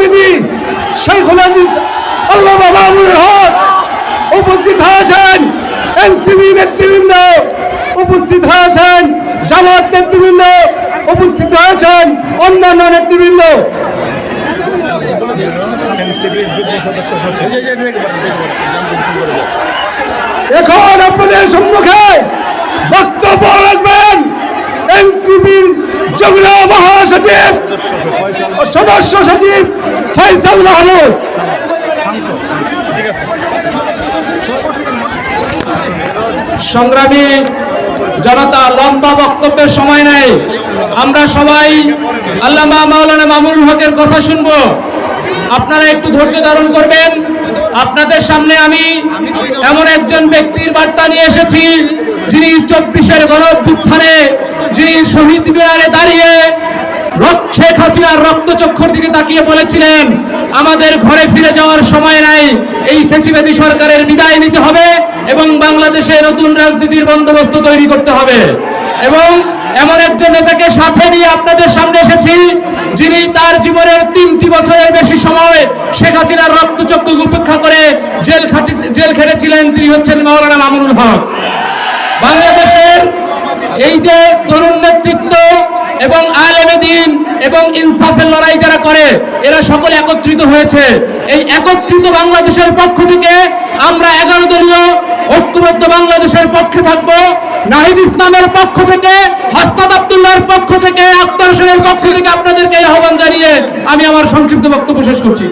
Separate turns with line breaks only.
অতিথি শেখুল আজিজ আল্লামা মামুনুল হক উপস্থিত হয়েছেন, এনসিপি নেতৃবৃন্দ উপস্থিত হয়েছেন, জামাত নেতৃবৃন্দ উপস্থিত হয়েছেন, অন্যান্য নেতৃবৃন্দ। এখন আপনাদের সম্মুখে বক্তব্য রাখবেন এনসিপির যুগ্ম মহাসচিব সদস্য সচিব ফয়সাল মাহমুদ।
সংগ্রামী জনতা, লম্বা বক্তব্যের সময় নেই, আমরা সবাই আল্লামা মাওলানা মামুনুল হকের কথা শুনবো। আপনারা একটু ধৈর্য ধারণ করবেন। আপনাদের সামনে আমি এমন একজন ব্যক্তির বার্তা নিয়ে এসেছি, যিনি 24-এর গণঅভ্যুত্থানে, যিনি শহীদ মিনারে দাঁড়িয়ে শেখ হাসিনার রক্তচক্ষুর দিকে তাকিয়ে বলেছিলেন, আমাদের ঘরে ফিরে যাওয়ার সময় নাই, এই ফ্যাসিবাদী সরকারের বিদায় নিতে হবে এবং বাংলাদেশে নতুন রাজনীতির বন্দোবস্ত তৈরি করতে হবে। এবং এমন একজন নেতাকে সাথে নিয়ে আপনাদের সামনে এসেছি, যিনি তার জীবনের 3টি বছরের বেশি সময় শেখ হাসিনার রক্তচক্ষু উপেক্ষা করে জেল খেটেছিলেন। তিনি হচ্ছেন মাওলানা মামুনুল হক। বাংলাদেশের এই যে তরুণ নেতৃত্ব এবং আলেমে দ্বীন এবং ইনসাফের লড়াই যারা করে, এরা সকলে একত্রিত হয়েছে। এই একত্রিত বাংলাদেশের পক্ষ থেকে আমরা 11 দলীয় ঐক্যবদ্ধ বাংলাদেশের পক্ষে থাকব। নাহিদ ইসলামের পক্ষ থেকে, হাসনাত আব্দুল্লাহর পক্ষ থেকে, আক্তার হোসেনের পক্ষ থেকে আপনাদেরকে আহ্বান জানিয়ে আমি আমার সংক্ষিপ্ত বক্তব্য শেষ করছি।